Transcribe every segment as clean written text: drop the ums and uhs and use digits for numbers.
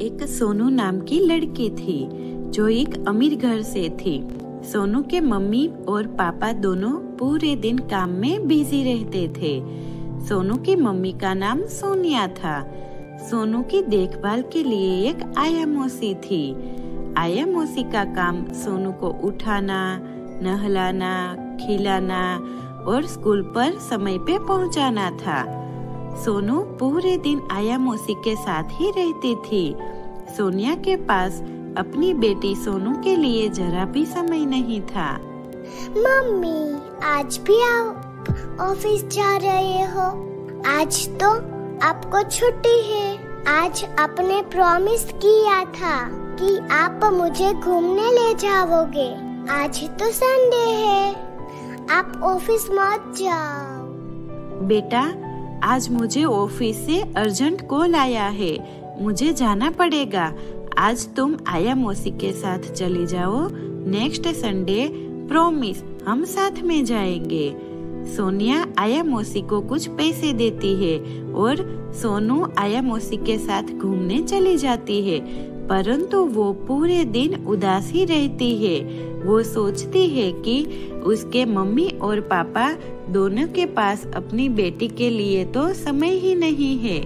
एक सोनू नाम की लड़की थी जो एक अमीर घर से थी। सोनू के मम्मी और पापा दोनों पूरे दिन काम में बिजी रहते थे। सोनू की मम्मी का नाम सोनिया था। सोनू की देखभाल के लिए एक आया मौसी थी। आया मौसी का काम सोनू को उठाना, नहलाना, खिलाना और स्कूल पर समय पे पहुंचाना था। सोनू पूरे दिन आया मौसी के साथ ही रहती थी। सोनिया के पास अपनी बेटी सोनू के लिए जरा भी समय नहीं था। मम्मी, आज भी आप ऑफिस जा रहे हो? आज तो आपको छुट्टी है। आज आपने प्रॉमिस किया था कि आप मुझे घूमने ले जाओगे। आज तो संडे है, आप ऑफिस मत जाओ। बेटा, आज मुझे ऑफिस से अर्जेंट कॉल आया है, मुझे जाना पड़ेगा। आज तुम आया मौसी के साथ चली जाओ। नेक्स्ट संडे प्रॉमिस हम साथ में जाएंगे। सोनिया आया मौसी को कुछ पैसे देती है और सोनू आया मौसी के साथ घूमने चली जाती है, परंतु वो पूरे दिन उदास ही रहती है। वो सोचती है कि उसके मम्मी और पापा दोनों के पास अपनी बेटी के लिए तो समय ही नहीं है।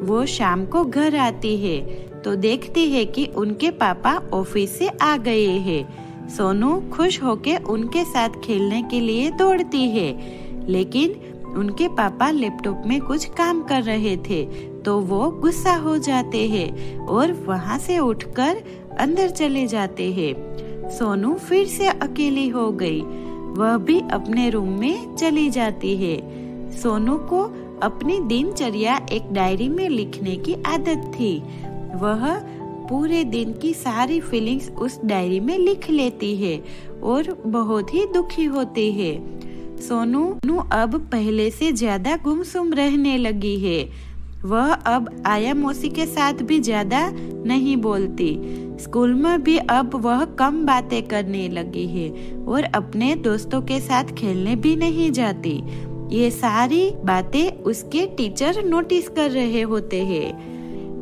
वो शाम को घर आती है तो देखती है कि उनके पापा ऑफिस से आ गए हैं। सोनू खुश होके उनके साथ खेलने के लिए दौड़ती है, लेकिन उनके पापा लैपटॉप में कुछ काम कर रहे थे तो वो गुस्सा हो जाते हैं और वहाँ से उठकर अंदर चले जाते हैं। सोनू फिर से अकेली हो गई। वह भी अपने रूम में चली जाती है। सोनू को अपनी दिनचर्या एक डायरी में लिखने की आदत थी। वह पूरे दिन की सारी फीलिंग्स उस डायरी में लिख लेती है और बहुत ही दुखी होती है। सोनू अब पहले से ज्यादा गुमसुम रहने लगी है। वह अब आया मौसी के साथ भी ज्यादा नहीं बोलती। स्कूल में भी अब वह कम बातें करने लगी है और अपने दोस्तों के साथ खेलने भी नहीं जाती। ये सारी बातें उसके टीचर नोटिस कर रहे होते हैं।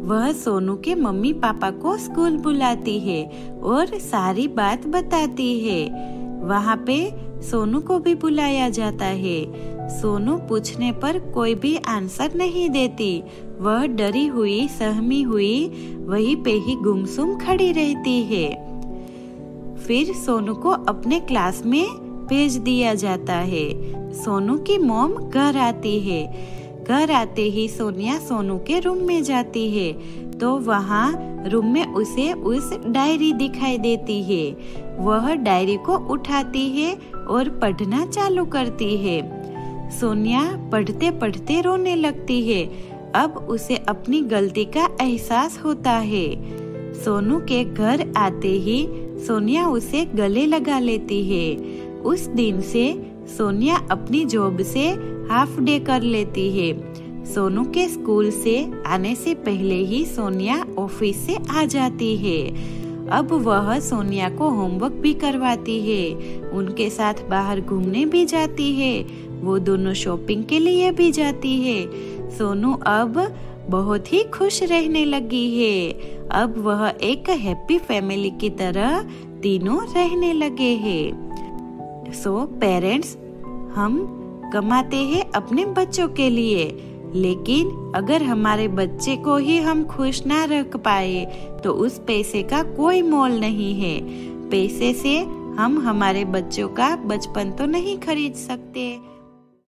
वह सोनू के मम्मी पापा को स्कूल बुलाती है और सारी बात बताती है। वहाँ पे सोनू को भी बुलाया जाता है। सोनू पूछने पर कोई भी आंसर नहीं देती। वह डरी हुई, सहमी हुई वहीं पे ही गुमसुम खड़ी रहती है। फिर सोनू को अपने क्लास में भेज दिया जाता है। सोनू की मॉम घर आती है। घर आते ही सोनिया सोनू के रूम में जाती है तो वहाँ रूम में उसे उस डायरी दिखाई देती है। वह डायरी को उठाती है और पढ़ना चालू करती है। सोनिया पढ़ते पढ़ते रोने लगती है। अब उसे अपनी गलती का एहसास होता है। सोनू के घर आते ही सोनिया उसे गले लगा लेती है। उस दिन से सोनिया अपनी जॉब से हाफ डे कर लेती है। सोनू के स्कूल से आने से पहले ही सोनिया ऑफिस से आ जाती है। अब वह सोनिया को होमवर्क भी करवाती है, उनके साथ बाहर घूमने भी जाती है, वो दोनों शॉपिंग के लिए भी जाती है। सोनू अब बहुत ही खुश रहने लगी है। अब वह एक हैप्पी फैमिली की तरह तीनों रहने लगे हैं। सो पेरेंट्स, हम कमाते हैं अपने बच्चों के लिए, लेकिन अगर हमारे बच्चे को ही हम खुश ना रख पाए तो उस पैसे का कोई मोल नहीं है। पैसे से हम हमारे बच्चों का बचपन तो नहीं खरीद सकते।